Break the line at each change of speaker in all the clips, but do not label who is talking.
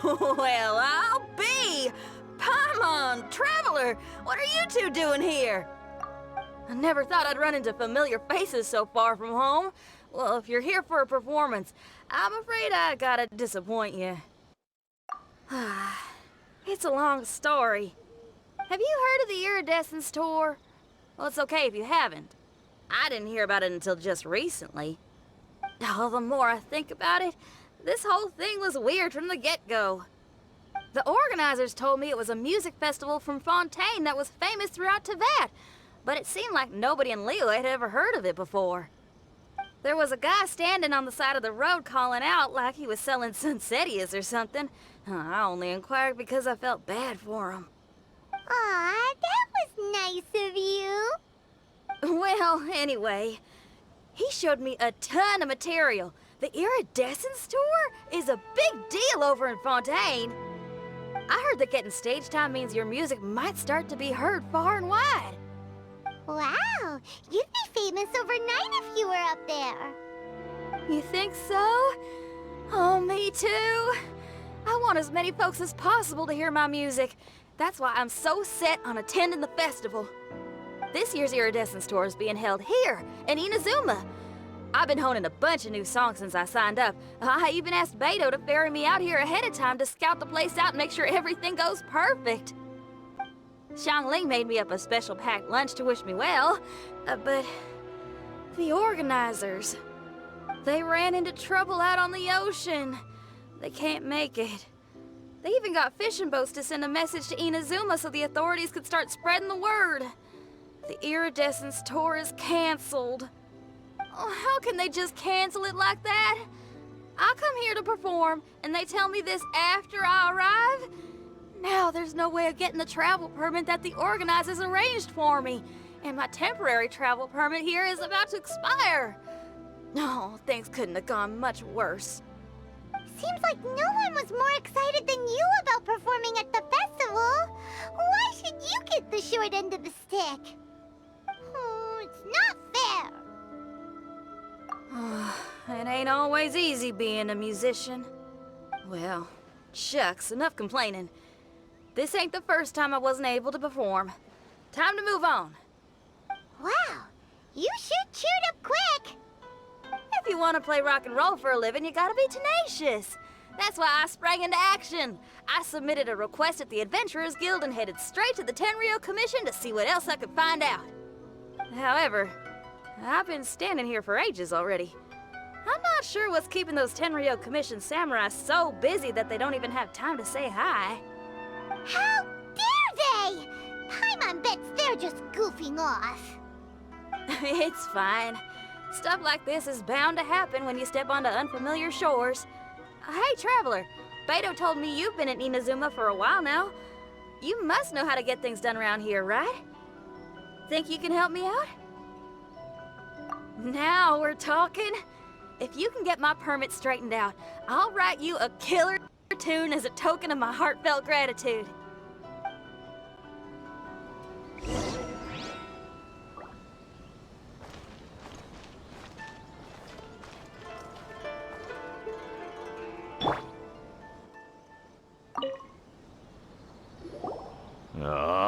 Well, I'll be! Paimon, Traveler, what are you two doing here? I never thought I'd run into familiar faces so far from home. Well, if you're here for a performance, I'm afraid I gotta disappoint you. It's a long story. Have you heard of the Iridescence Tour? Well, it's okay if you haven't. I didn't hear about it until just recently. Oh, the more I think about it, this whole thing was weird from the get-go. The organizers told me it was a music festival from Fontaine that was famous throughout Teyvat, but it seemed like nobody in Liyue had ever heard of it before. There was a guy standing on the side of the road calling out like he was selling Sunsetias or something. I only inquired because I felt bad for him.
Aw, that was nice of you.
Well, anyway, he showed me a ton of material. The Iridescence Tour is a big deal over in Fontaine. I heard that getting stage time means your music might start to be heard far and wide.
Wow, you'd be famous overnight if you were up there.
You think so? Oh, me too. I want as many folks as possible to hear my music. That's why I'm so set on attending the festival. This year's Iridescence Tour is being held here in Inazuma. I've been honing a bunch of new songs since I signed up. I even asked Beidou to ferry me out here ahead of time to scout the place out and make sure everything goes perfect. Xiangling made me up a special packed lunch to wish me well, but the organizers, they ran into trouble out on the ocean. They can't make it. They even got fishing boats to send a message to Inazuma so the authorities could start spreading the word. The Iridescence Tour is canceled. Oh, how can they just cancel it like that? I come here to perform, and they tell me this after I arrive? Now there's no way of getting the travel permit that the organizers arranged for me, and my temporary travel permit here is about to expire. Oh, things couldn't have gone much worse.
Seems like no one was more excited than you about performing at the festival. Why should you get the short end of the stick? Oh, it's not fair.
It ain't always easy being a musician. Well, shucks, enough complaining. This ain't the first time I wasn't able to perform. Time to move on.
Wow, you sure cheered up quick.
If you want to play rock and roll for a living, you gotta be tenacious. That's why I sprang into action. I submitted a request at the Adventurers Guild and headed straight to the Tenryou Commission to see what else I could find out. However, I've been standing here for ages already. I'm not sure what's keeping those Tenryou Commission samurai so busy that they don't even have time to say hi.
How dare they? Paimon bets they're just goofing off.
It's fine. Stuff like this is bound to happen when you step onto unfamiliar shores. Hey, Traveler, Beidou told me you've been at Inazuma for a while now. You must know how to get things done around here, right? Think you can help me out? Now we're talking. If you can get my permit straightened out, I'll write you a killer tune as a token of my heartfelt gratitude.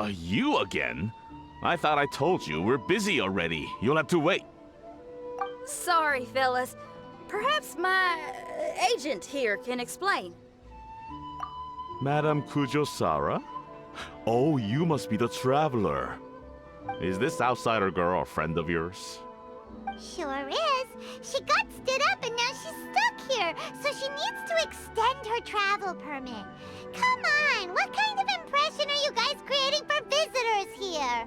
You again? I thought I told you we're busy already. You'll have to wait.
Sorry, fellas. Perhaps my agent here can explain.
Madame Kujosara? Oh, you must be the traveler. Is this outsider girl a friend of yours?
Sure is. She got stood up and now she's stuck here, so she needs to extend her travel permit. Come on, what kind of impression are you guys creating for visitors here?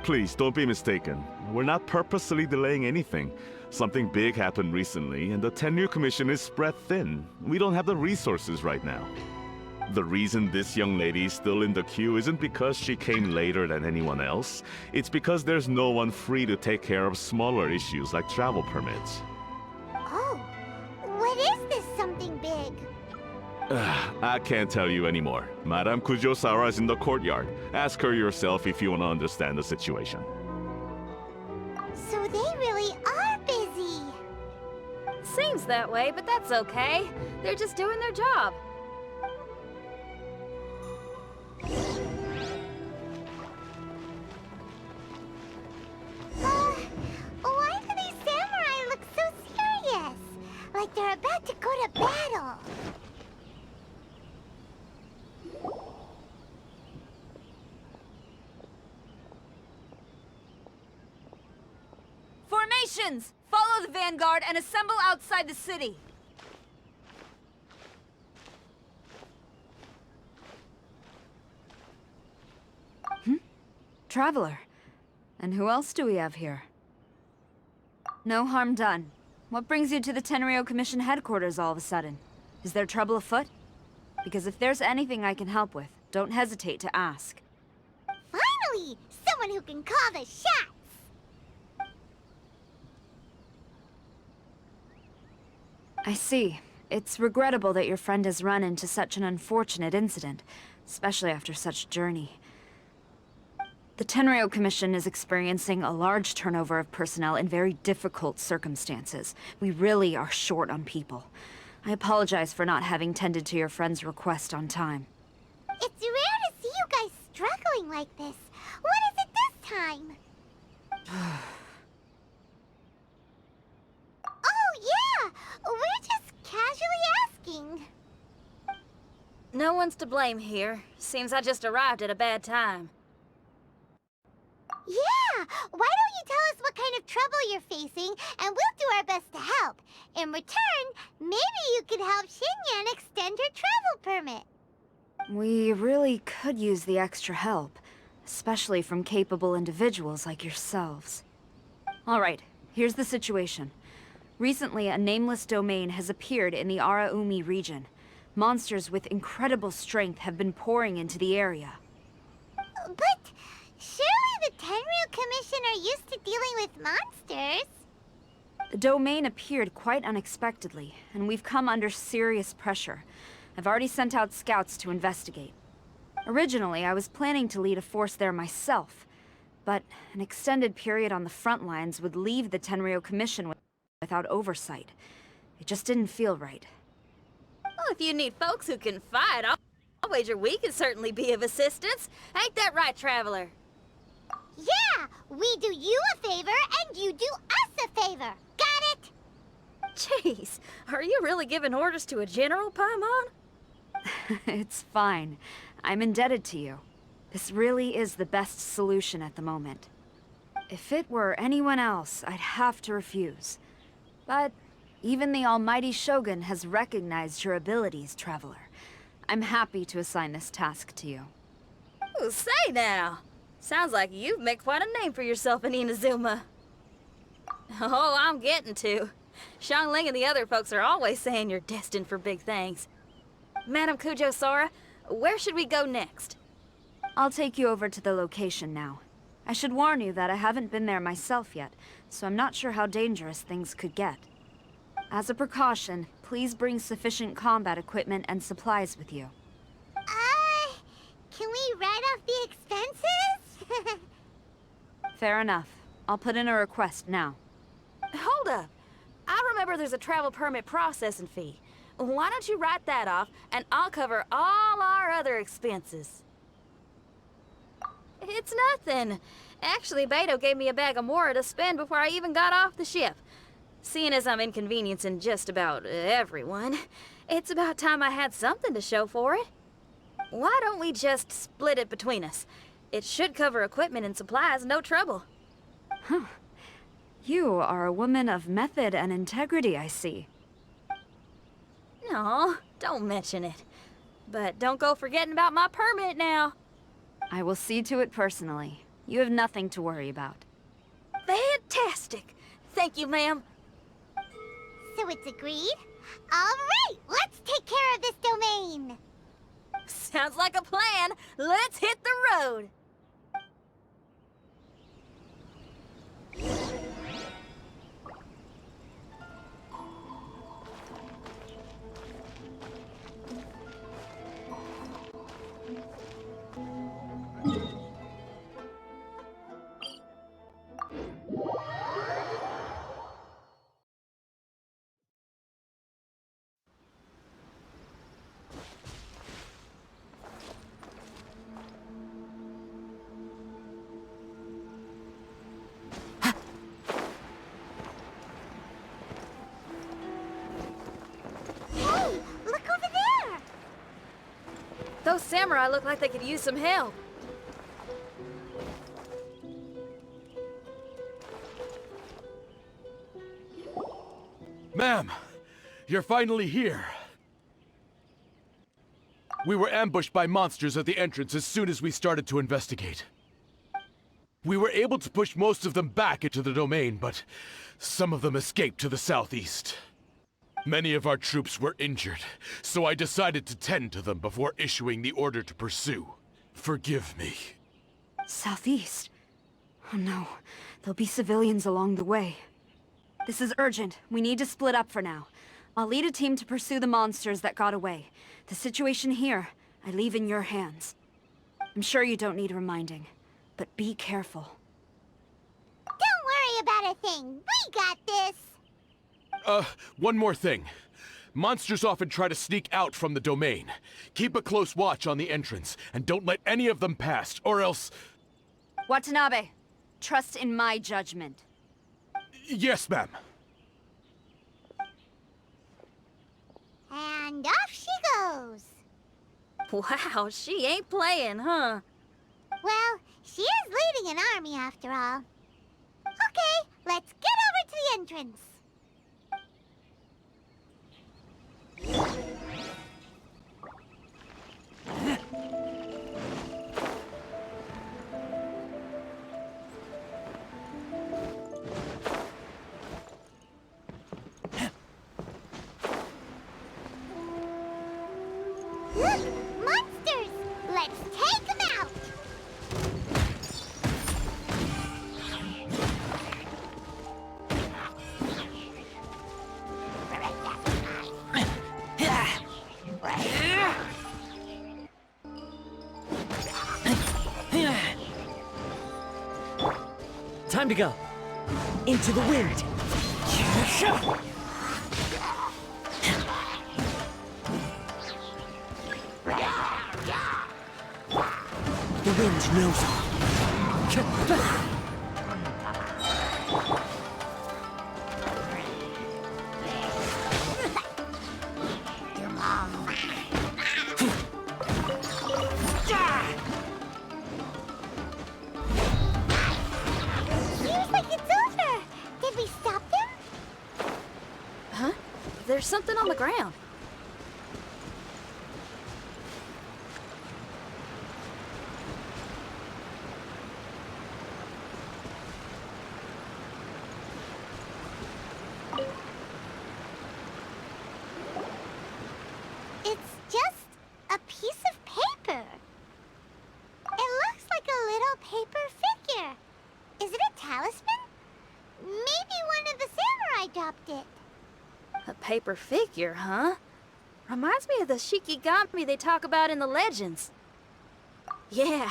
Please, don't be mistaken. We're not purposely delaying anything. Something big happened recently, and the Tenryou Commission is spread thin. We don't have the resources right now. The reason this young lady's still in the queue isn't because she came later than anyone else. It's because there's no one free to take care of smaller issues like travel permits.
Oh, what is this something big?
I can't tell you anymore. Madame Kujosara is in the courtyard. Ask her yourself if you want to understand the situation.
So they really are busy.
Seems that way, but that's okay. They're just doing their job. Formations! Follow the vanguard and assemble outside the city. Traveler. And who else do we have here? No harm done. What brings you to the Tenryou Commission headquarters all of a sudden? Is there trouble afoot? Because if there's anything I can help with, don't hesitate to ask.
Finally! Someone who can call the shots!
I see. It's regrettable that your friend has run into such an unfortunate incident, especially after such a journey. The Tenryou Commission is experiencing a large turnover of personnel in very difficult circumstances. We really are short on people. I apologize for not having tended to your friend's request on time.
It's rare to see you guys struggling like this. What is it this time? Oh, yeah! We're just casually asking.
No one's to blame here. Seems I just arrived at a bad time.
Yeah! Why don't you tell us what kind of trouble you're facing, and we'll do our best to help. In return, maybe you could help Xinyan extend her travel permit.
We really could use the extra help, especially from capable individuals like yourselves. Alright, here's the situation. Recently, a nameless domain has appeared in the Araumi region. Monsters with incredible strength have been pouring into the area.
But surely the Tenryou Commission are used to dealing with monsters.
The domain appeared quite unexpectedly, and we've come under serious pressure. I've already sent out scouts to investigate. Originally, I was planning to lead a force there myself, but an extended period on the front lines would leave the Tenryou Commission without oversight. It just didn't feel right. Well, if you need folks who can fight, I'll wager we can certainly be of assistance. Ain't that right, Traveler?
Yeah! We do you a favor, and you do us a favor. Got it?
Jeez, are you really giving orders to a general, Paimon? It's fine. I'm indebted to you. This really is the best solution at the moment. If it were anyone else, I'd have to refuse. But even the almighty Shogun has recognized your abilities, Traveler. I'm happy to assign this task to you. Ooh, say now! Sounds like you've made quite a name for yourself in Inazuma. Oh, I'm getting to. Xiangling and the other folks are always saying you're destined for big things. Madam Kujo Sora, where should we go next? I'll take you over to the location now. I should warn you that I haven't been there myself yet, so I'm not sure how dangerous things could get. As a precaution, please bring sufficient combat equipment and supplies with you.
Can we write off the expenses?
Fair enough. I'll put in a request now. Hold up! I remember there's a travel permit processing fee. Why don't you write that off, and I'll cover all our other expenses. It's nothing. Actually, Beto gave me a bag of Mora to spend before I even got off the ship. Seeing as I'm inconveniencing just about everyone, it's about time I had something to show for it. Why don't we just split it between us? It should cover equipment and supplies, no trouble. Huh. You are a woman of method and integrity, I see. No, don't mention it. But don't go forgetting about my permit now. I will see to it personally. You have nothing to worry about. Fantastic! Thank you, ma'am.
So it's agreed? Alright, let's take care of this domain!
Sounds like a plan. Let's hit the road. Those samurai look like they could use some help.
Ma'am, you're finally here. We were ambushed by monsters at the entrance as soon as we started to investigate. We were able to push most of them back into the domain, but some of them escaped to the southeast. Many of our troops were injured, so I decided to tend to them before issuing the order to pursue. Forgive me.
Southeast? Oh no, there'll be civilians along the way. This is urgent. We need to split up for now. I'll lead a team to pursue the monsters that got away. The situation here, I leave in your hands. I'm sure you don't need reminding, but be careful.
Don't worry about a thing. We got this.
One more thing. Monsters often try to sneak out from the domain. Keep a close watch on the entrance, and don't let any of them pass, or else...
Watanabe, trust in my judgment.
Yes, ma'am.
And off she goes.
Wow, she ain't playing, huh?
Well, she is leading an army after all. Okay, let's get over to the entrance. Look! Monsters! Let's take them out!
Time to go. Into the wind. The wind knows all.
Seems like it's over. Did we stop them?
Huh? There's something on the ground.
It's just a piece of paper. It looks like a little paper figure. Is it a talisman? Maybe one of the samurai dropped it.
A paper figure, huh? Reminds me of the Shikigami they talk about in the legends. Yeah,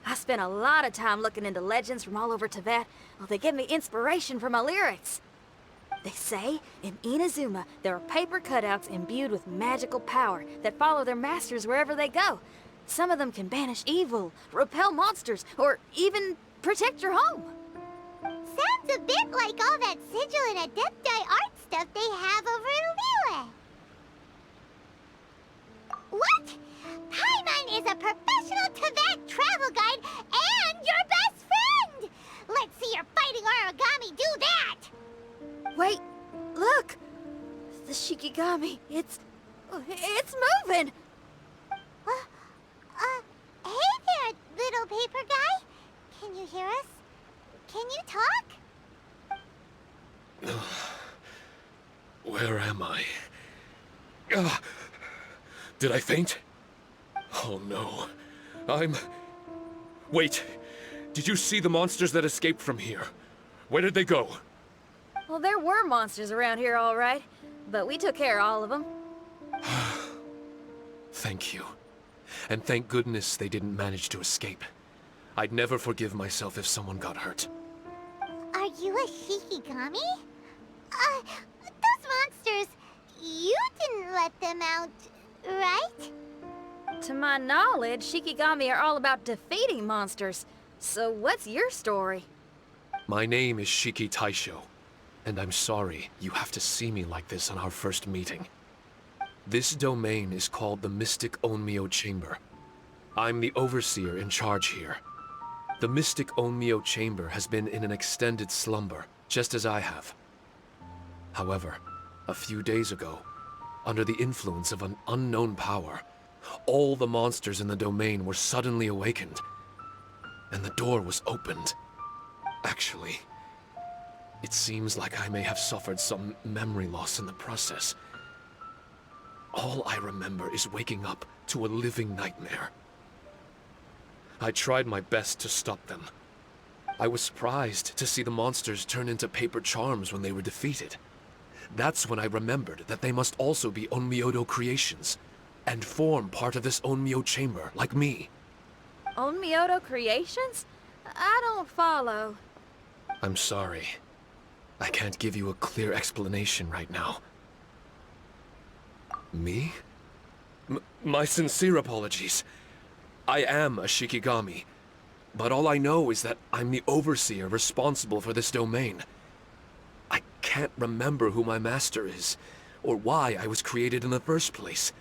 I spent a lot of time looking into legends from all over Tibet. Well, they give me inspiration for my lyrics. They say in Inazuma there are paper cutouts imbued with magical power that follow their masters wherever they go. Some of them can banish evil, repel monsters, or even protect your home.
Sounds a bit like all that sigil and adepti art stuff they have over in Liyue. What? Paimon is a professional Tibet travel guide and your best friend! Let's see your fighting origami do that!
Wait, look! The Shikigami, it's moving!
Hey there, little paper guy. Can you hear us? Can you talk?
Where am I? Did I faint? Oh no. Wait. Did you see the monsters that escaped from here? Where did they go?
Well, there were monsters around here, all right. But we took care of all of them.
Thank you. And thank goodness they didn't manage to escape. I'd never forgive myself if someone got hurt.
Are you a Shikigami? Those monsters, you didn't let them out, right?
To my knowledge, Shikigami are all about defeating monsters. So what's your story?
My name is Shiki Taishou, and I'm sorry you have to see me like this on our first meeting. This domain is called the Mystic Onmyou Chamber. I'm the overseer in charge here. The Mystic Onmyou Chamber has been in an extended slumber, just as I have. However, A few days ago, under the influence of an unknown power, all the monsters in the domain were suddenly awakened, and the door was opened. Actually, it seems like I may have suffered some memory loss in the process. All I remember is waking up to a living nightmare. I tried my best to stop them. I was surprised to see the monsters turn into paper charms when they were defeated. That's when I remembered that they must also be Onmyodo creations, and form part of this Onmyou Chamber, like me.
Onmyodo creations? I don't follow.
I'm sorry. I can't give you a clear explanation right now. Me? My sincere apologies. I am a Shikigami, but all I know is that I'm the overseer responsible for this domain. I can't remember who my master is, or why I was created in the first place.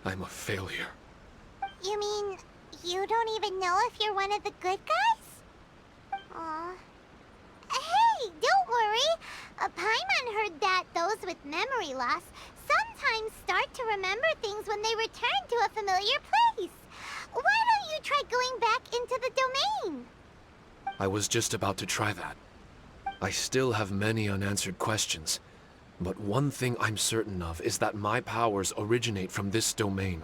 I'm a failure.
You mean you don't even know if you're one of the good guys? Aw. Hey, don't worry. Paimon heard that those with memory loss sometimes start to remember things when they return to a familiar place. Why don't you try going back into the domain?
I was just about to try that. I still have many unanswered questions, but one thing I'm certain of is that my powers originate from this domain.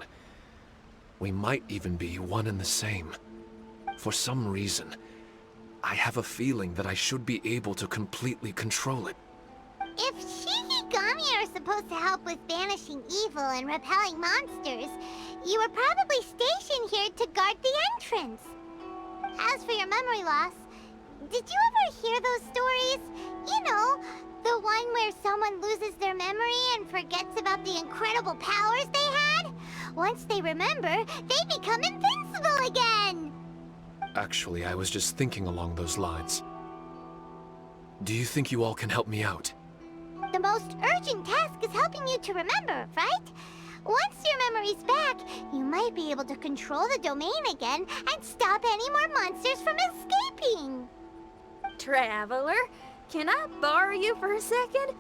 We might even be one and the same. For some reason, I have a feeling that I should be able to completely control it.
If Shikigami are supposed to help with banishing evil and repelling monsters, you were probably stationed here to guard the entrance. As for your memory loss, did you ever hear those stories? You know, the one where someone loses their memory and forgets about the incredible powers they had? Once they remember, they become invincible again!
Actually, I was just thinking along those lines. Do you think you all can help me out?
The most urgent task is helping you to remember, right? Once your memory's back, you might be able to control the domain again and stop any more monsters from escaping.
Traveler, can I borrow you for a second?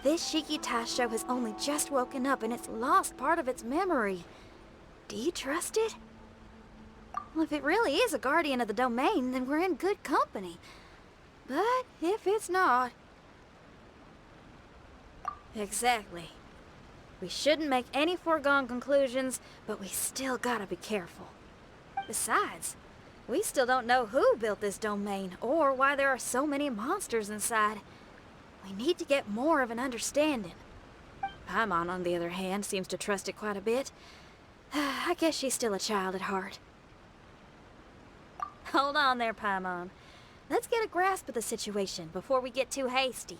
This Shiki Taishou has only just woken up and it's lost part of its memory. Do you trust it? Well, if it really is a guardian of the domain, then we're in good company. But if it's not... Exactly. We shouldn't make any foregone conclusions, but we still gotta be careful. Besides, we still don't know who built this domain, or why there are so many monsters inside. We need to get more of an understanding. Paimon, on the other hand, seems to trust it quite a bit. I guess she's still a child at heart. Hold on there, Paimon. Let's get a grasp of the situation before we get too hasty.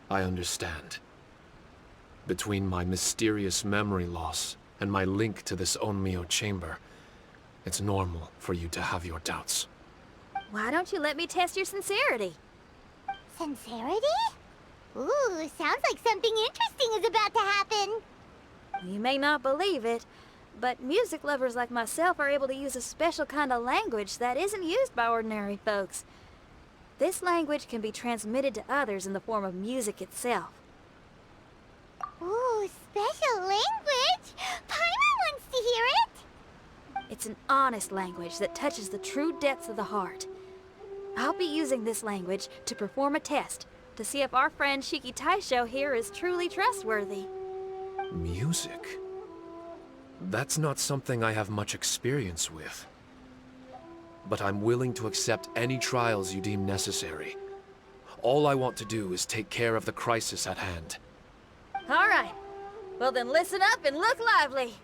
I understand. Between my mysterious memory loss and my link to this Onmyou Chamber, it's normal for you to have your doubts.
Why don't you let me test your sincerity?
Sincerity? Ooh, sounds like something interesting is about to happen.
You may not believe it, but music lovers like myself are able to use a special kind of language that isn't used by ordinary folks. This language can be transmitted to others in the form of music itself.
Ooh, special language? Paimon wants to hear it!
It's an honest language that touches the true depths of the heart. I'll be using this language to perform a test to see if our friend Shiki Taishou here is truly trustworthy.
Music? That's not something I have much experience with. But I'm willing to accept any trials you deem necessary. All I want to do is take care of the crisis at hand.
All right. Well then listen up and look lively.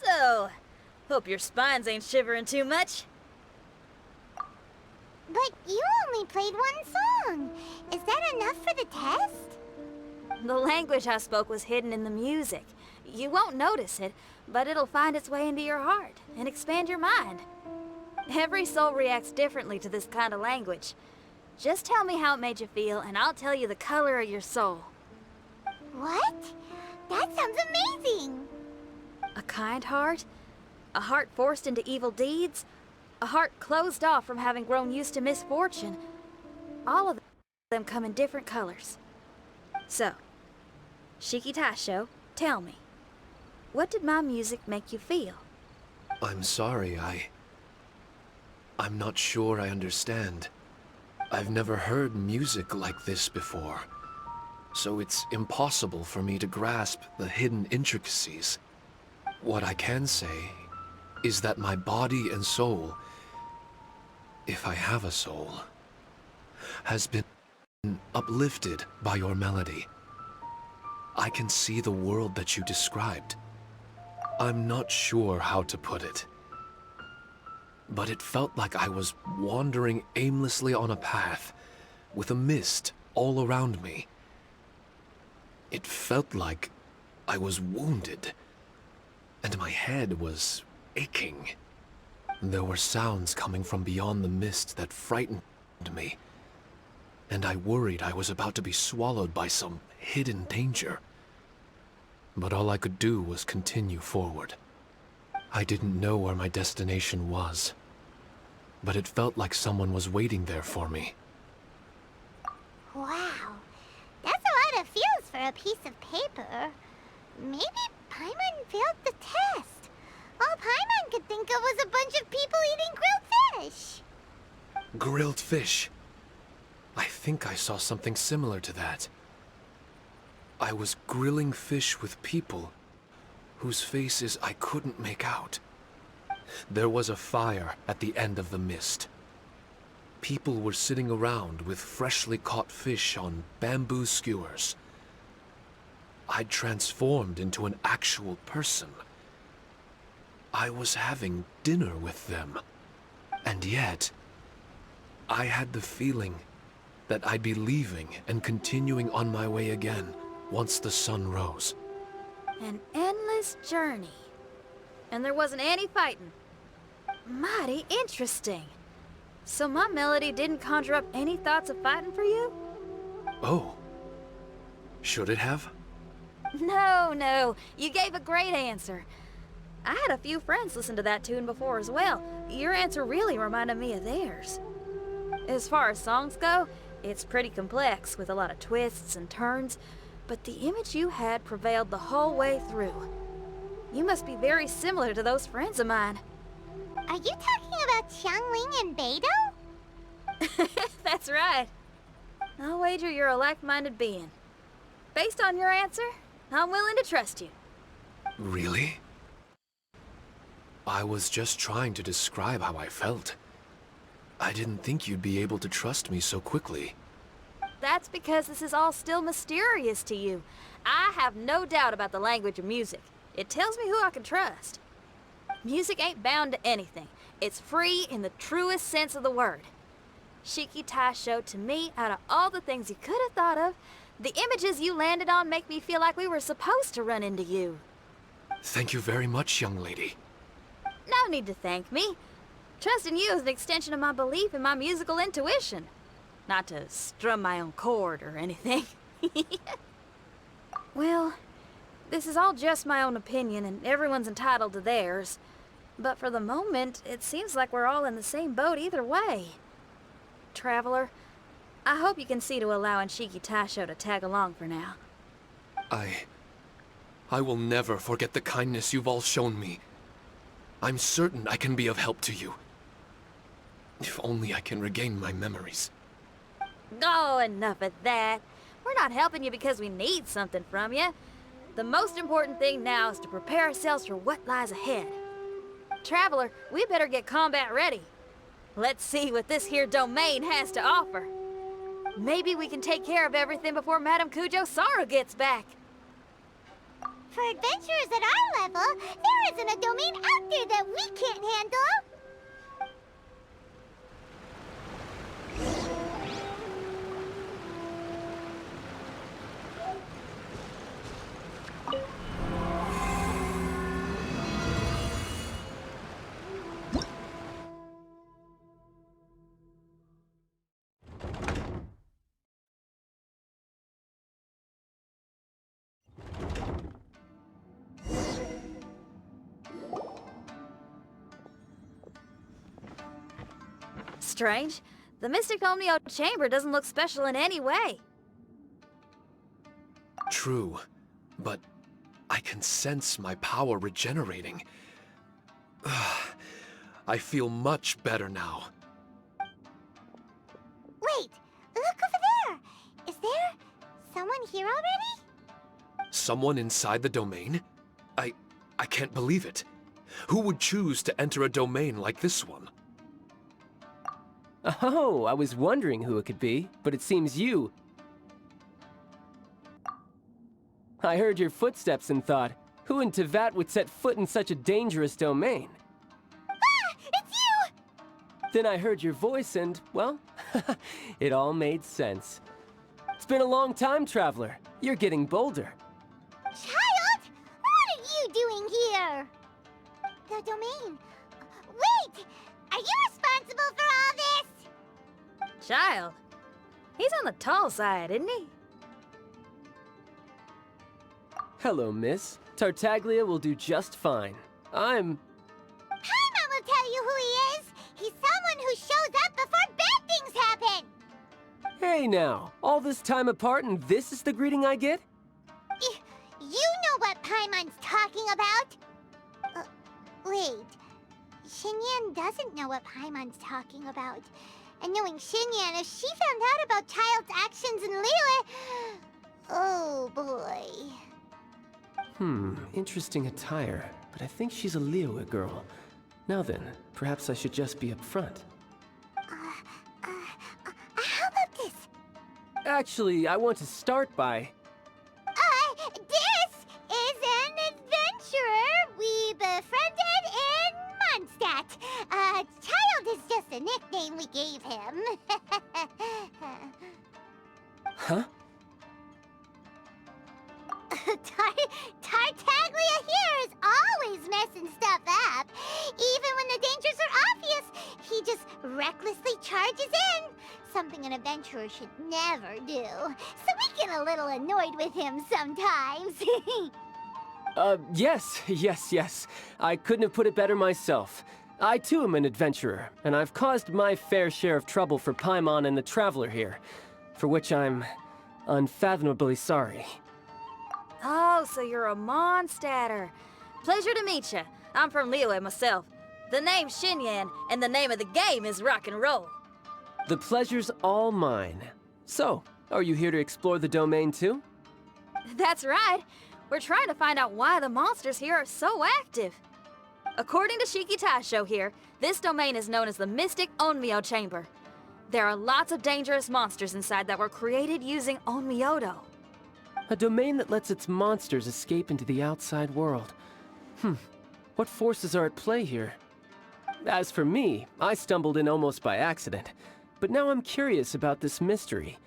So, hope your spines ain't shivering too much.
But you only played one song. Is that enough for the test?
The language I spoke was hidden in the music. You won't notice it, but it'll find its way into your heart and expand your mind. Every soul reacts differently to this kind of language. Just tell me how it made you feel, and I'll tell you the color of your soul.
What? That sounds amazing!
A kind heart? A heart forced into evil deeds? A heart closed off from having grown used to misfortune? All of them come in different colors. So, Shiki Taishou, tell me, what did my music make you feel?
I'm sorry, I'm not sure I understand. I've never heard music like this before, so it's impossible for me to grasp the hidden intricacies. What I can say is that my body and soul, if I have a soul, has been uplifted by your melody. I can see the world that you described. I'm not sure how to put it, but it felt like I was wandering aimlessly on a path with a mist all around me. It felt like I was wounded, and my head was aching. There were sounds coming from beyond the mist that frightened me, and I worried I was about to be swallowed by some hidden danger. But all I could do was continue forward. I didn't know where my destination was, but it felt like someone was waiting there for me.
Wow, that's a lot of feels for a piece of paper. Maybe Paimon failed the test. All Paimon could think of was a bunch of people eating grilled fish.
Grilled fish. I think I saw something similar to that. I was grilling fish with people whose faces I couldn't make out. There was a fire at the end of the mist. People were sitting around with freshly caught fish on bamboo skewers. I'd transformed into an actual person. I was having dinner with them. And yet, I had the feeling that I'd be leaving and continuing on my way again once the sun rose.
An endless journey. And there wasn't any fighting. Mighty interesting. So my melody didn't conjure up any thoughts of fighting for you?
Oh. Should it have?
No. You gave a great answer. I had a few friends listen to that tune before as well. Your answer really reminded me of theirs. As far as songs go, it's pretty complex with a lot of twists and turns, but the image you had prevailed the whole way through. You must be very similar to those friends of mine.
Are you talking about Xiangling and Beidou?
That's right. I'll wager you're a like-minded being. Based on your answer, I'm willing to trust you.
Really? I was just trying to describe how I felt. I didn't think you'd be able to trust me so quickly.
That's because this is all still mysterious to you. I have no doubt about the language of music. It tells me who I can trust. Music ain't bound to anything. It's free in the truest sense of the word. Shiki Taishou, to me, out of all the things you could have thought of, the images you landed on make me feel like we were supposed to run into you.
Thank you very much, young lady.
No need to thank me. Trusting you is an extension of my belief in my musical intuition. Not to strum my own chord or anything. Well, this is all just my own opinion, and everyone's entitled to theirs. But for the moment, it seems like we're all in the same boat either way. Traveler, I hope you can see to allowing Shiki Taishou to tag along for now.
I will never forget the kindness you've all shown me. I'm certain I can be of help to you. If only I can regain my memories.
Oh, enough of that. We're not helping you because we need something from you. The most important thing now is to prepare ourselves for what lies ahead. Traveler, we better get combat ready. Let's see what this here domain has to offer. Maybe we can take care of everything before Madame Kujo-Sara gets back.
For adventurers at our level, there isn't a domain out there that we can't handle.
Strange. The Mystic Onmyou Chamber doesn't look special in any way.
True, but I can sense my power regenerating. I feel much better now.
Wait, look over there! Is there someone here already?
Someone inside the domain? I can't believe it. Who would choose to enter a domain like this one?
Oh, I was wondering who it could be, but it seems you. I heard your footsteps and thought, who in Tevat would set foot in such a dangerous domain?
Ah! It's you!
Then I heard your voice and, well, it all made sense. It's been a long time, Traveler. You're getting bolder.
Child! What are you doing here? The domain. Wait! Are you responsible for all this?
Child. He's on the tall side, isn't he?
Hello, miss. Tartaglia will do just fine.
Paimon will tell you who he is! He's someone who shows up before bad things happen!
Hey now, all this time apart and this is the greeting I get?
You know what Paimon's talking about? Wait. Xinyan doesn't know what Paimon's talking about. And knowing Xinyan, if she found out about Child's actions in Liyue... Oh boy.
Interesting attire, but I think she's a Liyue girl. Now then, perhaps I should just be upfront.
How about this?
Actually, I want to start by...
This is an adventurer we befriended in Mondstadt. Child is just a nickname we gave him.
Huh?
Tartaglia here is always messing stuff up. Even when the dangers are obvious, he just recklessly charges in. Something an adventurer should never do. So we get a little annoyed with him sometimes.
Yes. I couldn't have put it better myself. I too am an adventurer, and I've caused my fair share of trouble for Paimon and the Traveler here, for which I'm unfathomably sorry.
Oh, so you're a Mondstadter. Pleasure to meet you. I'm from Liyue myself. The name's Xinyan, and the name of the game is rock and roll.
The pleasure's all mine. So, are you here to explore the domain too?
That's right. We're trying to find out why the monsters here are so active. According to Shiki Taishou here, this domain is known as the Mystic Onmyou Chamber. There are lots of dangerous monsters inside that were created using Onmyodo.
A domain that lets its monsters escape into the outside world. What forces are at play here? As for me, I stumbled in almost by accident. But now I'm curious about this mystery.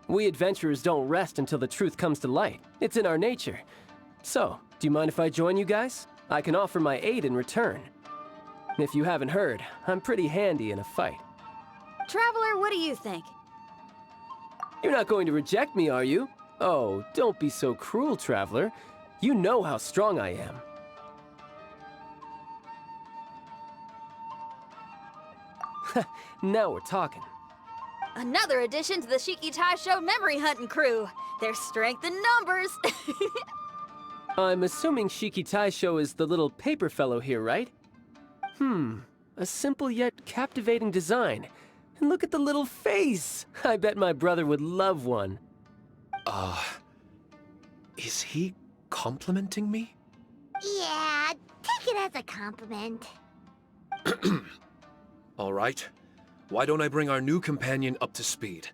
We adventurers don't rest until the truth comes to light. It's in our nature. So, do you mind if I join you guys? I can offer my aid in return. If you haven't heard, I'm pretty handy in a fight.
Traveler, what do you think?
You're not going to reject me, are you? Oh, don't be so cruel, Traveler. You know how strong I am. Now we're talking.
Another addition to the Shiki Taishou memory hunting crew. There's strength in numbers.
I'm assuming Shiki Taishou is the little paper fellow here, right? A simple yet captivating design. And look at the little face! I bet my brother would love one.
Is he complimenting me?
Yeah, take it as a compliment.
All right. Why don't I bring our new companion up to speed?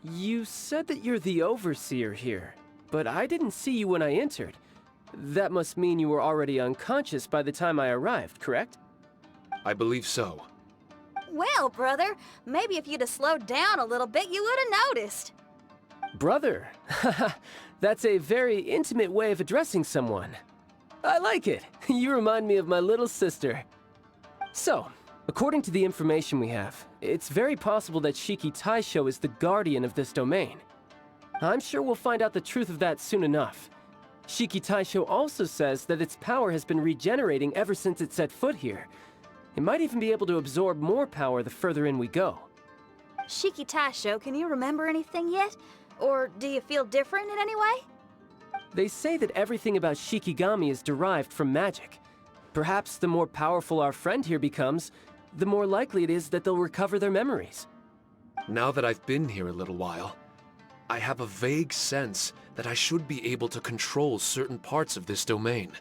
You said that you're the overseer here, but I didn't see you when I entered. That must mean you were already unconscious by the time I arrived, correct?
I believe so.
Well, brother, maybe if you'd have slowed down a little bit, you would have noticed.
Brother? That's a very intimate way of addressing someone. I like it. You remind me of my little sister. So, according to the information we have, it's very possible that Shiki Taishou is the guardian of this domain. I'm sure we'll find out the truth of that soon enough. Shiki Taishou also says that its power has been regenerating ever since it set foot here. It might even be able to absorb more power the further in we go.
Shiki Taishou, can you remember anything yet? Or do you feel different in any way?
They say that everything about Shikigami is derived from magic. Perhaps the more powerful our friend here becomes, the more likely it is that they'll recover their memories.
Now that I've been here a little while, I have a vague sense that I should be able to control certain parts of this domain.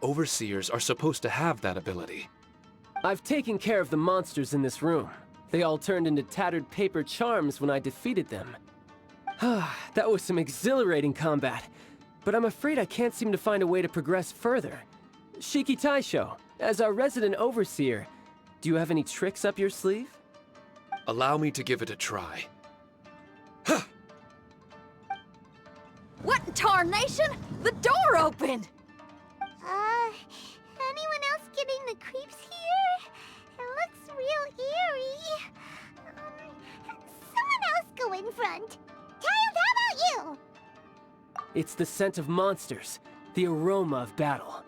Overseers are supposed to have that ability.
I've taken care of the monsters in this room. They all turned into tattered paper charms when I defeated them. That was some exhilarating combat, but I'm afraid I can't seem to find a way to progress further. Shiki Taishou, as our resident overseer, do you have any tricks up your sleeve?
Allow me to give it a try.
What in tarnation? The door opened!
Anyone else getting the creeps here? It looks real eerie. Someone else go in front. Child, how about you?
It's the scent of monsters, the aroma of battle.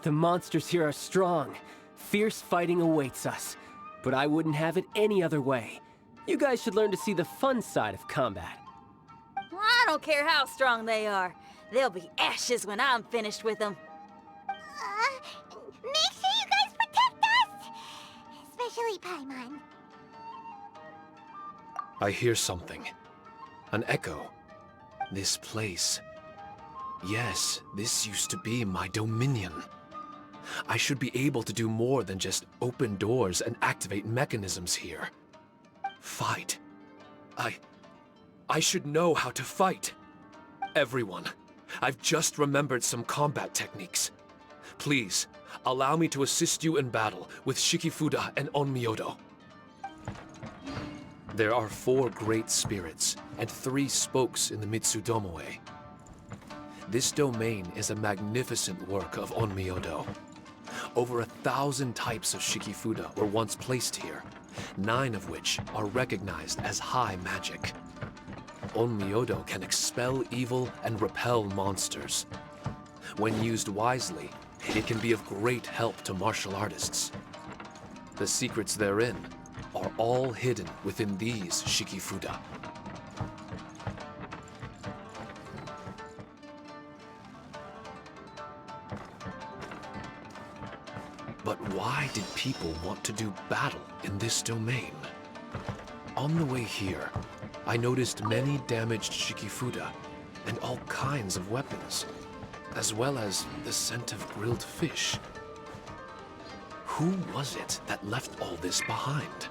The monsters here are strong. Fierce fighting awaits us. But I wouldn't have it any other way. You guys should learn to see the fun side of combat.
I don't care how strong they are. They'll be ashes when I'm finished with them.
Make sure you guys protect us! Especially Paimon.
I hear something. An echo. This place. Yes, this used to be my dominion. I should be able to do more than just open doors and activate mechanisms here. Fight. I should know how to fight. Everyone, I've just remembered some combat techniques. Please, allow me to assist you in battle with Shikifuda and Onmyodo. There are 4 great spirits and 3 spokes in the Mitsudomoe. This domain is a magnificent work of Onmyodo. Over 1,000 types of Shikifuda were once placed here, 9 of which are recognized as high magic. Onmyodo can expel evil and repel monsters. When used wisely, it can be of great help to martial artists. The secrets therein are all hidden within these Shikifuda. But why did people want to do battle in this domain? On the way here, I noticed many damaged Shikifuda and all kinds of weapons, as well as the scent of grilled fish. Who was it that left all this behind?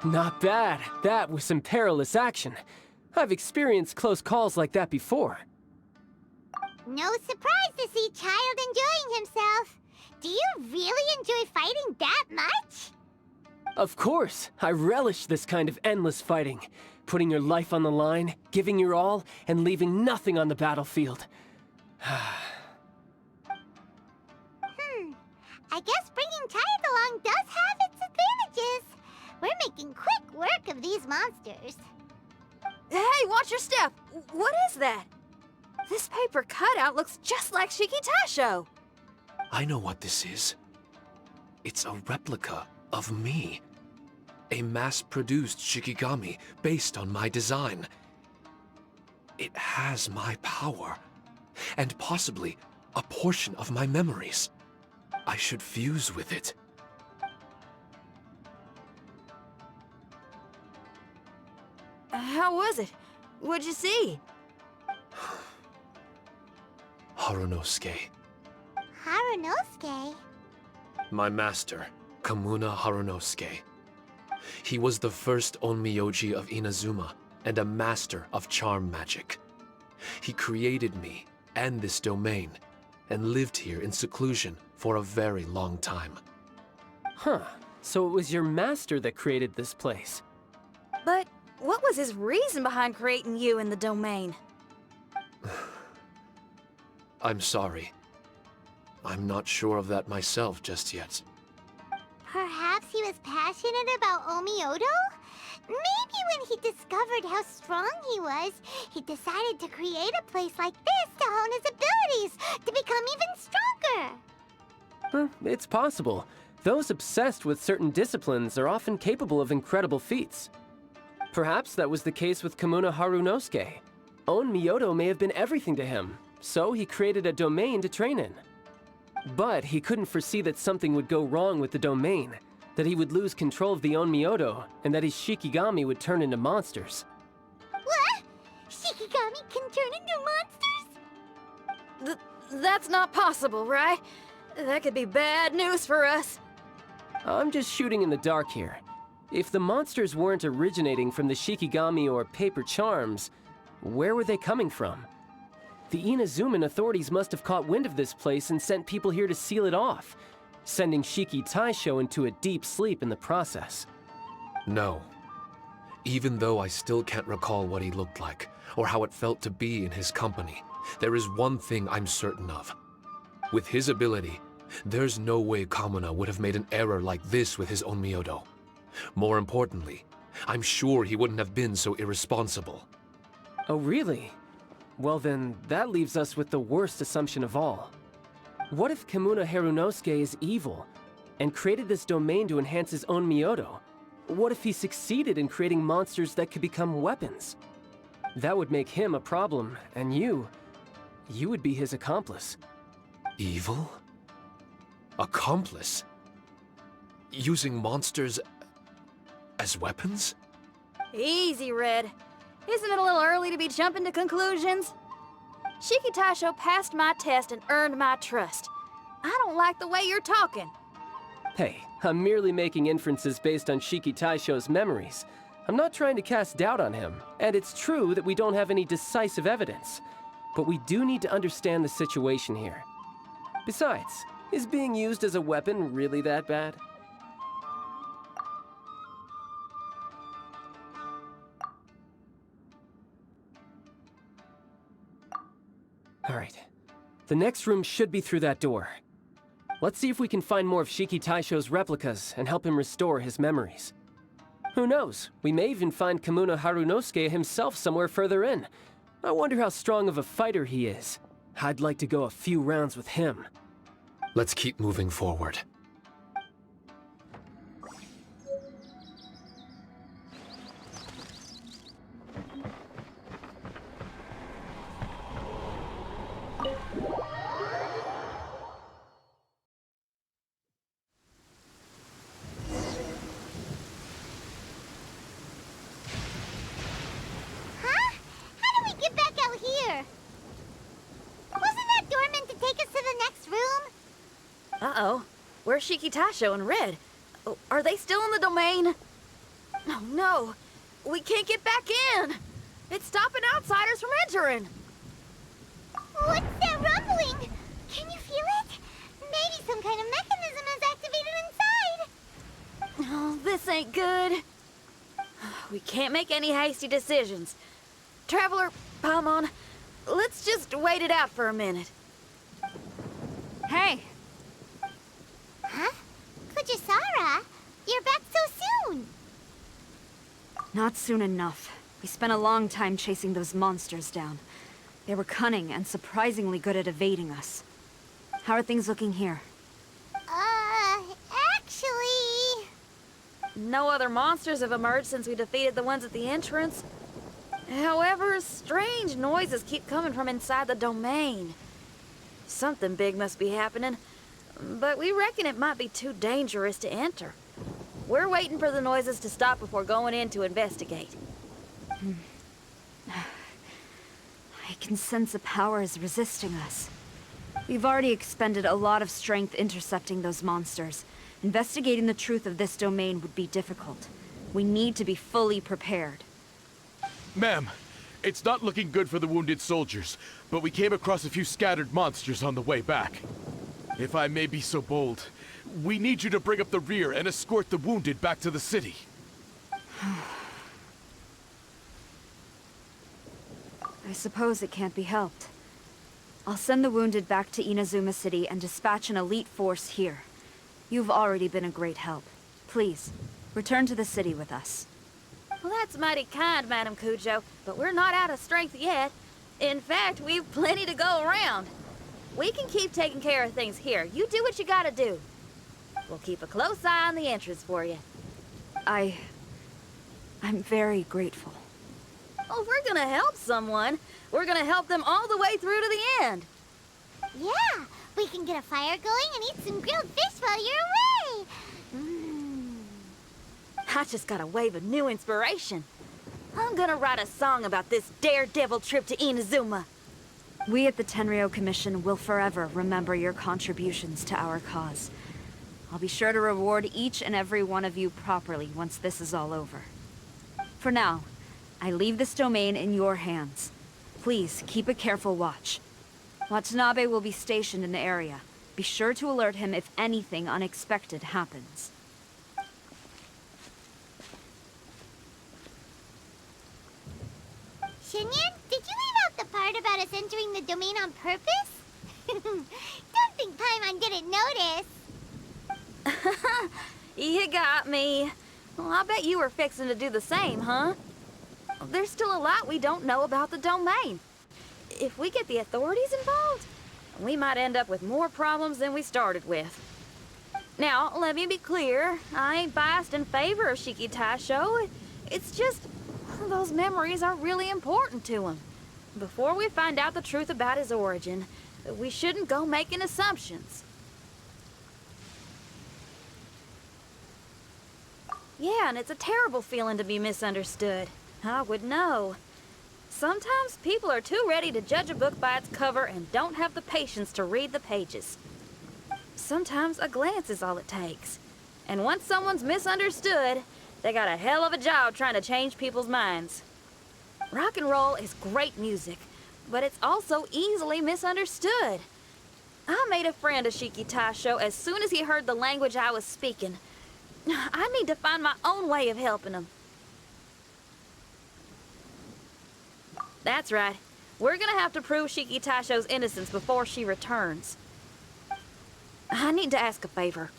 Not bad. That was some perilous action. I've experienced close calls like that before.
No surprise to see Child enjoying himself. Do you really enjoy fighting that much?
Of course. I relish this kind of endless fighting. Putting your life on the line, giving your all, and leaving nothing on the battlefield.
I guess bringing Child along does have its advantages. We're making quick work of these monsters.
Hey, watch your step! What is that? This paper cutout looks just like Shiki Taishou.
I know what this is. It's a replica of me. A mass-produced Shikigami based on my design. It has my power, and possibly a portion of my memories. I should fuse with it.
How was it? What'd you see?
Harunosuke.
Harunosuke?
My master, Kamuna Harunosuke. He was the first Onmyoji of Inazuma and a master of charm magic. He created me and this domain, and lived here in seclusion for a very long time.
Huh. So it was your master that created this place.
But what was his reason behind creating you in the domain?
I'm sorry. I'm not sure of that myself just yet.
Perhaps he was passionate about Onmyodo? Maybe when he discovered how strong he was, he decided to create a place like this to hone his abilities, to become even stronger.
It's possible. Those obsessed with certain disciplines are often capable of incredible feats. Perhaps that was the case with Kamuna Harunosuke. Onmyodo may have been everything to him, so he created a domain to train in. But he couldn't foresee that something would go wrong with the domain, that he would lose control of the Onmyodo, and that his Shikigami would turn into monsters.
What? Shikigami can turn into monsters?
That's not possible, right? That could be bad news for us.
I'm just shooting in the dark here. If the monsters weren't originating from the Shikigami or paper charms, where were they coming from? The Inazuman authorities must have caught wind of this place and sent people here to seal it off, sending Shiki Taishou into a deep sleep in the process.
No. Even though I still can't recall what he looked like, or how it felt to be in his company, there is one thing I'm certain of. With his ability, there's no way Kamuna would have made an error like this with his Onmyodo. More importantly, I'm sure he wouldn't have been so irresponsible.
Oh, really? Well then, that leaves us with the worst assumption of all. What if Kamuna Harunosuke is evil, and created this domain to enhance his own Onmyodo? What if he succeeded in creating monsters that could become weapons? That would make him a problem, and you would be his accomplice.
Evil? Accomplice? Using monsters as weapons?
Easy, Red. Isn't it a little early to be jumping to conclusions? Shiki Taishou passed my test and earned my trust. I don't like the way you're talking.
Hey, I'm merely making inferences based on Shiki Taishou's memories. I'm not trying to cast doubt on him, and it's true that we don't have any decisive evidence. But we do need to understand the situation here. Besides, is being used as a weapon really that bad? Alright. The next room should be through that door. Let's see if we can find more of Shiki Taishou's replicas and help him restore his memories. Who knows? We may even find Kamuna Harunosuke himself somewhere further in. I wonder how strong of a fighter he is. I'd like to go a few rounds with him.
Let's keep moving forward.
Huh? How do we get back out here? Wasn't that door meant to take us to the next room?
Uh-oh. Where's Shiki Taishou and Red? Oh, are they still in the domain? Oh, no. We can't get back in. It's stopping outsiders from entering.
What's that rumbling? Can you feel it? Maybe some kind of mechanism is activated inside.
Oh, this ain't good. We can't make any hasty decisions. Traveler, Paimon, let's just wait it out for a minute.
Hey!
Huh? Kujisara, you're back so soon.
Not soon enough. We spent a long time chasing those monsters down. They were cunning and surprisingly good at evading us. How are things looking here?
Actually...
No other monsters have emerged since we defeated the ones at the entrance. However, strange noises keep coming from inside the domain. Something big must be happening, but we reckon it might be too dangerous to enter. We're waiting for the noises to stop before going in to investigate.
I can sense a power is resisting us. We've already expended a lot of strength intercepting those monsters. Investigating the truth of this domain would be difficult. We need to be fully prepared.
Ma'am, It's not looking good for the wounded soldiers, but we came across a few scattered monsters on the way back. If I may be so bold, we need you to bring up the rear and escort the wounded back to the city.
I suppose it can't be helped. I'll send the wounded back to Inazuma City and dispatch an elite force here. You've already been a great help. Please, return to the city with us.
Well, that's mighty kind, Madam Cujo, but we're not out of strength yet. In fact, we've plenty to go around. We can keep taking care of things here. You do what you gotta do. We'll keep a close eye on the entrance for you.
I'm very grateful.
Well, if we're gonna help someone, we're gonna help them all the way through to the end.
Yeah, we can get a fire going and eat some grilled fish while you're away.
I just got a wave of new inspiration. I'm gonna write a song about this daredevil trip to Inazuma.
We at the Tenryou Commission will forever remember your contributions to our cause. I'll be sure to reward each and every one of you properly once this is all over. For now, I leave this domain in your hands. Please, keep a careful watch. Watanabe will be stationed in the area. Be sure to alert him if anything unexpected happens.
Shinyan, did you leave out the part about us entering the domain on purpose? Don't think Paimon didn't notice.
You got me. Well, I bet you were fixing to do the same, huh? There's still a lot we don't know about the domain. If we get the authorities involved, we might end up with more problems than we started with. Now, let me be clear. I ain't biased in favor of Shiki Taishou. It's just, those memories are really important to him. Before we find out the truth about his origin, we shouldn't go making assumptions. Yeah, and it's a terrible feeling to be misunderstood. I would know. Sometimes people are too ready to judge a book by its cover and don't have the patience to read the pages. Sometimes a glance is all it takes. And once someone's misunderstood, they got a hell of a job trying to change people's minds. Rock and roll is great music, but it's also easily misunderstood. I made a friend of Shiki Taishou as soon as he heard the language I was speaking. I need to find my own way of helping him. That's right. We're gonna have to prove Shiki Taishou's innocence before she returns. I need to ask a favor.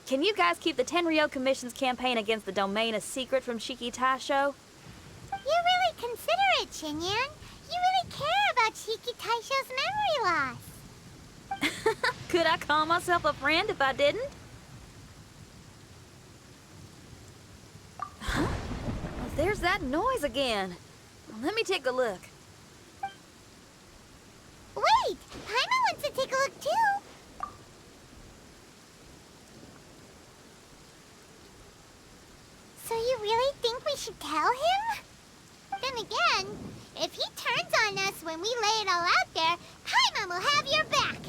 Can you guys keep the Tenryou Commission's campaign against the domain a secret from Shiki Taishou?
You're really considerate, Shinyan. You really care about Shiki Taishou's memory loss.
Could I call myself a friend if I didn't? Huh? Well, there's that noise again. Let me take a look.
Wait! Paimon wants to take a look too! So you really think we should tell him? Then again, if he turns on us when we lay it all out there, Paimon will have your back!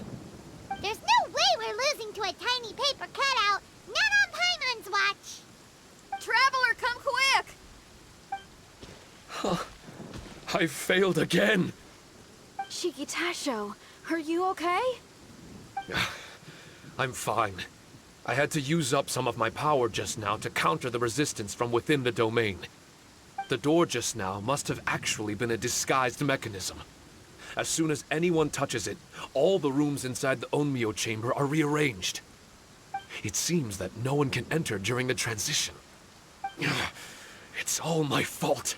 There's no way we're losing to a tiny paper cutout! Not on Paimon's watch!
Traveler, come quick!
I failed again!
Shiki Taishou, are you okay?
I'm fine. I had to use up some of my power just now to counter the resistance from within the domain. The door just now must have actually been a disguised mechanism. As soon as anyone touches it, all the rooms inside the Onmyou Chamber are rearranged. It seems that no one can enter during the transition. It's all my fault.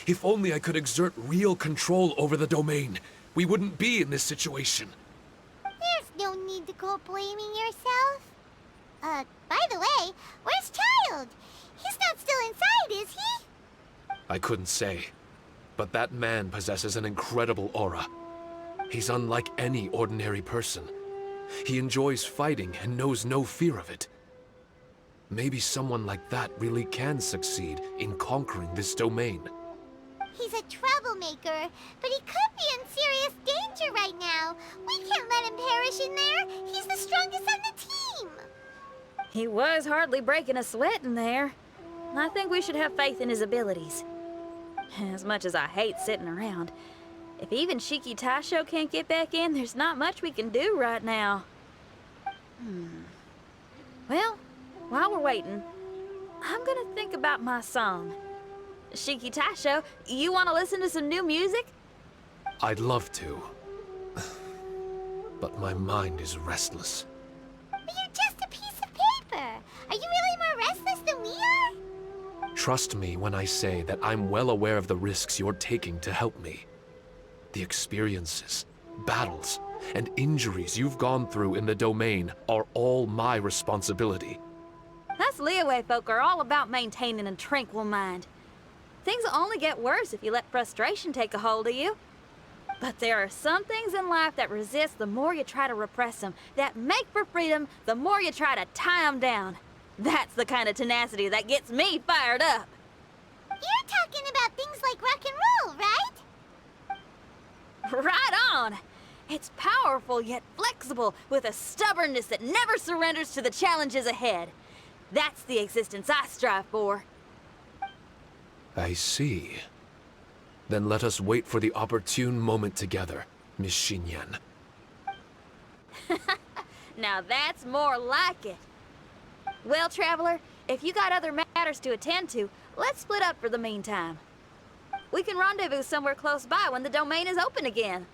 If only I could exert real control over the domain, we wouldn't be in this situation.
There's no need to go blaming yourself. By the way, where's Child? He's not still inside, is he?
I couldn't say, but that man possesses an incredible aura. He's unlike any ordinary person. He enjoys fighting and knows no fear of it. Maybe someone like that really can succeed in conquering this domain.
He's a troublemaker, but he could be in serious danger right now. We can't let him perish in there. He's the strongest on the team.
He was hardly breaking a sweat in there. I think we should have faith in his abilities. As much as I hate sitting around, if even Shiki Taishou can't get back in, there's not much we can do right now. Well, while we're waiting, I'm gonna think about my song. Shiki Taishou, you want to listen to some new music?
I'd love to. But my mind is restless.
But you're just a piece of paper. Are you really more restless than we are?
Trust me when I say that I'm well aware of the risks you're taking to help me. The experiences, battles, and injuries you've gone through in the domain are all my responsibility.
Us Liyue folk are all about maintaining a tranquil mind. Things will only get worse if you let frustration take a hold of you. But there are some things in life that resist the more you try to repress them, that make for freedom the more you try to tie them down. That's the kind of tenacity that gets me fired up.
You're talking about things like rock and roll, right?
Right on! It's powerful yet flexible, with a stubbornness that never surrenders to the challenges ahead. That's the existence I strive for.
I see. Then let us wait for the opportune moment together, Miss Xinyan.
Now that's more like it. Well, Traveler, if you got other matters to attend to, let's split up for the meantime. We can rendezvous somewhere close by when the domain is open again.